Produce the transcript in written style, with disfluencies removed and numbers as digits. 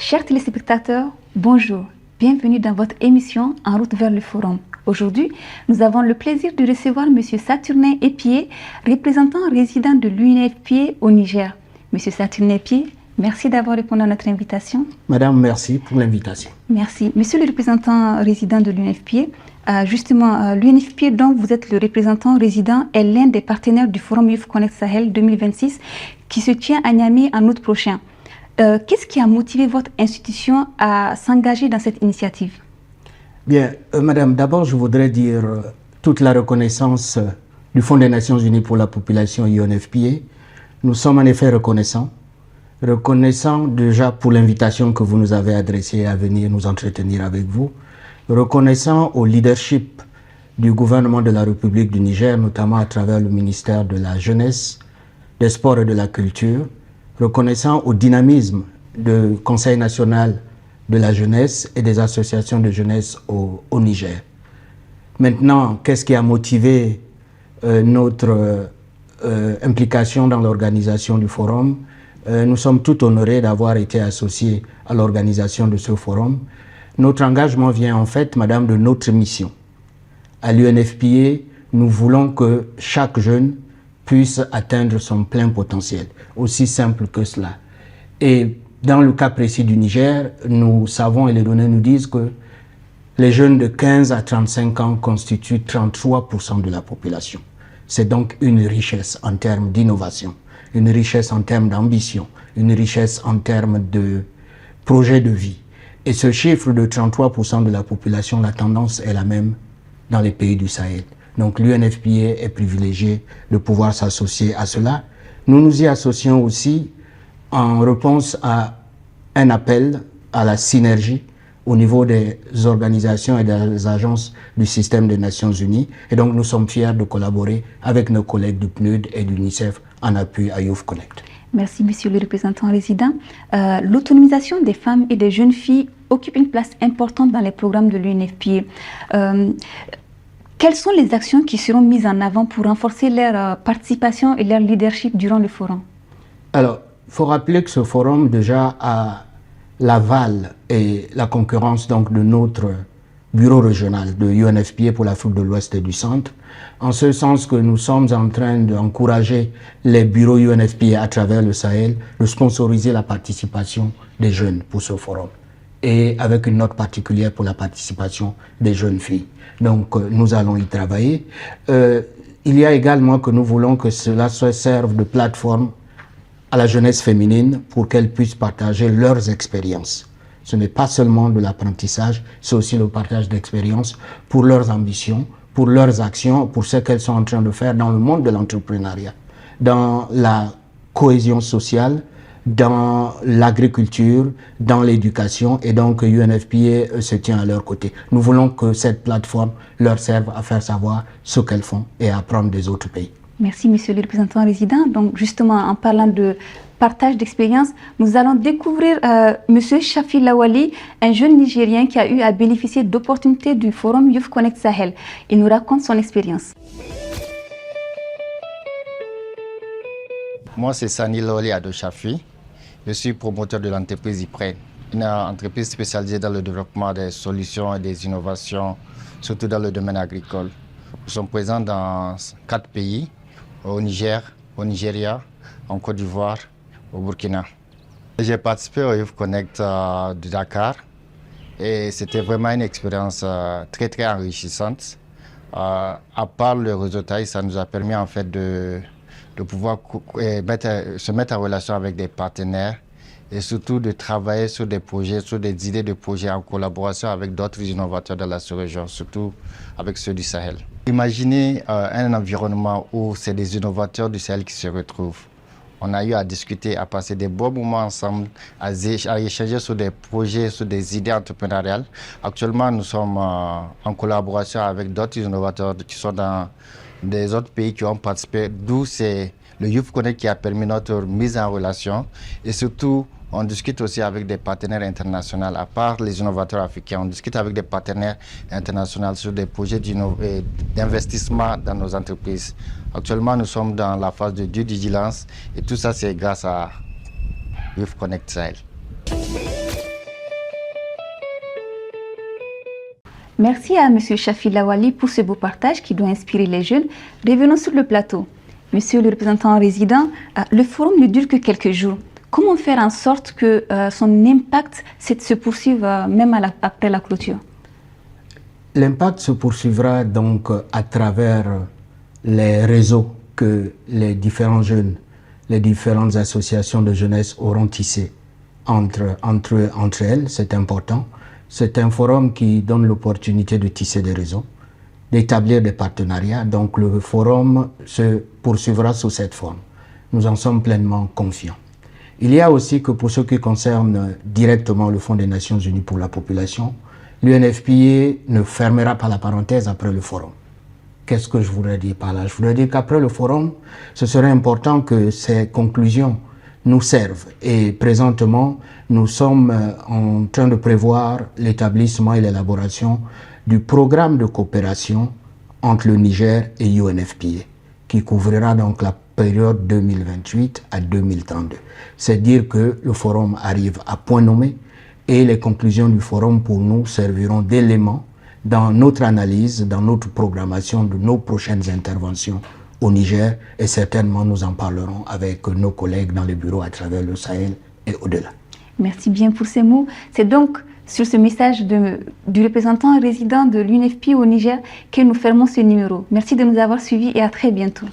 Chers téléspectateurs, bonjour. Bienvenue dans votre émission En route vers le forum. Aujourd'hui, nous avons le plaisir de recevoir M. Saturnin Epié, représentant résident de l'UNFPA au Niger. M. Saturnin Epié, merci d'avoir répondu à notre invitation. Madame, merci pour l'invitation. Merci. Monsieur le représentant résident de l'UNFPA, justement, l'UNFPA dont vous êtes le représentant résident est l'un des partenaires du Forum Youth Connect Sahel 2026 qui se tient à Niamey en août prochain. Qu'est-ce qui a motivé votre institution à s'engager dans cette initiative? Bien, Madame, d'abord, je voudrais dire toute la reconnaissance du Fonds des Nations Unies pour la population UNFPA. Nous sommes en effet reconnaissants déjà pour l'invitation que vous nous avez adressée à venir nous entretenir avec vous, reconnaissants au leadership du gouvernement de la République du Niger, notamment à travers le ministère de la Jeunesse, des Sports et de la Culture, reconnaissant au dynamisme du Conseil national de la jeunesse et des associations de jeunesse au Niger. Maintenant, qu'est-ce qui a motivé notre implication dans l'organisation du forum? Nous sommes tout honorés d'avoir été associés à l'organisation de ce forum. Notre engagement vient en fait, Madame, de notre mission. À l'UNFPA, nous voulons que chaque jeune puisse atteindre son plein potentiel, aussi simple que cela. Et dans le cas précis du Niger, nous savons et les données nous disent que les jeunes de 15 à 35 ans constituent 33% de la population. C'est donc une richesse en termes d'innovation, une richesse en termes d'ambition, une richesse en termes de projet de vie. Et ce chiffre de 33% de la population, la tendance est la même dans les pays du Sahel. Donc l'UNFPA est privilégié de pouvoir s'associer à cela. Nous nous y associons aussi en réponse à un appel à la synergie au niveau des organisations et des agences du système des Nations Unies. Et donc nous sommes fiers de collaborer avec nos collègues du PNUD et de l'UNICEF en appui à Youth Connect. Merci, monsieur le représentant résident. L'autonomisation des femmes et des jeunes filles occupe une place importante dans les programmes de l'UNFPA. Quelles sont les actions qui seront mises en avant pour renforcer leur participation et leur leadership durant le forum? Alors, il faut rappeler que ce forum déjà a l'aval et la concurrence donc de notre bureau régional de UNFPA pour l'Afrique de l'Ouest et du Centre, en ce sens que nous sommes en train d'encourager les bureaux UNFPA à travers le Sahel de sponsoriser la participation des jeunes pour ce forum, et avec une note particulière pour la participation des jeunes filles. Donc nous allons y travailler. Il y a également que nous voulons que cela serve de plateforme à la jeunesse féminine pour qu'elles puissent partager leurs expériences. Ce n'est pas seulement de l'apprentissage, c'est aussi le partage d'expériences pour leurs ambitions, pour leurs actions, pour ce qu'elles sont en train de faire dans le monde de l'entrepreneuriat, dans la cohésion sociale, dans l'agriculture, dans l'éducation, et donc UNFPA se tient à leur côté. Nous voulons que cette plateforme leur serve à faire savoir ce qu'elles font et à apprendre des autres pays. Merci, monsieur le représentant résident. Donc, justement, en parlant de partage d'expérience, nous allons découvrir monsieur Shafi Lawali, un jeune Nigérien qui a eu à bénéficier d'opportunités du Forum Youth Connect Sahel. Il nous raconte son expérience. Moi, c'est Sani Lawali Ado Shafi. Je suis promoteur de l'entreprise IPREN, une entreprise spécialisée dans le développement des solutions et des innovations, surtout dans le domaine agricole. Nous sommes présents dans 4 pays, au Niger, au Nigeria, en Côte d'Ivoire, au Burkina. J'ai participé au Youth Connect de Dakar et c'était vraiment une expérience très très enrichissante. À part le réseautage, ça nous a permis en fait de pouvoir se mettre en relation avec des partenaires et surtout de travailler sur des projets, sur des idées de projets en collaboration avec d'autres innovateurs de la sous-région, surtout avec ceux du Sahel. Imaginez un environnement où c'est des innovateurs du Sahel qui se retrouvent. On a eu à discuter, à passer des bons moments ensemble, à échanger sur des projets, sur des idées entrepreneuriales. Actuellement, nous sommes en collaboration avec d'autres innovateurs qui sont dans des autres pays qui ont participé, d'où c'est le Youth Connect qui a permis notre mise en relation. Et surtout, on discute aussi avec des partenaires internationaux. À part les innovateurs africains, on discute avec des partenaires internationaux sur des projets d'investissement dans nos entreprises. Actuellement, nous sommes dans la phase de due diligence et tout ça, c'est grâce à Youth Connect Sahel. Merci à M. Chafi Lawali pour ce beau partage qui doit inspirer les jeunes. Revenons sur le plateau. Monsieur le représentant résident, le forum ne dure que quelques jours. Comment faire en sorte que son impact se poursuive même après la clôture? L'impact se poursuivra donc à travers les réseaux que les différents jeunes, les différentes associations de jeunesse auront tissés entre elles, c'est important. C'est un forum qui donne l'opportunité de tisser des réseaux, d'établir des partenariats. Donc le forum se poursuivra sous cette forme. Nous en sommes pleinement confiants. Il y a aussi que pour ce qui concerne directement le Fonds des Nations Unies pour la population, l'UNFPA ne fermera pas la parenthèse après le forum. Qu'est-ce que je voudrais dire par là? Je voudrais dire qu'après le forum, ce serait important que ces conclusions nous servent. Et présentement, nous sommes en train de prévoir l'établissement et l'élaboration du programme de coopération entre le Niger et UNFPA, qui couvrira donc la période 2028 à 2032. C'est dire que le forum arrive à point nommé et les conclusions du forum pour nous serviront d'éléments dans notre analyse, dans notre programmation de nos prochaines interventions au Niger, et certainement nous en parlerons avec nos collègues dans les bureaux à travers le Sahel et au-delà. Merci bien pour ces mots. C'est donc sur ce message du représentant résident de l'UNFPA au Niger que nous fermons ce numéro. Merci de nous avoir suivis et à très bientôt.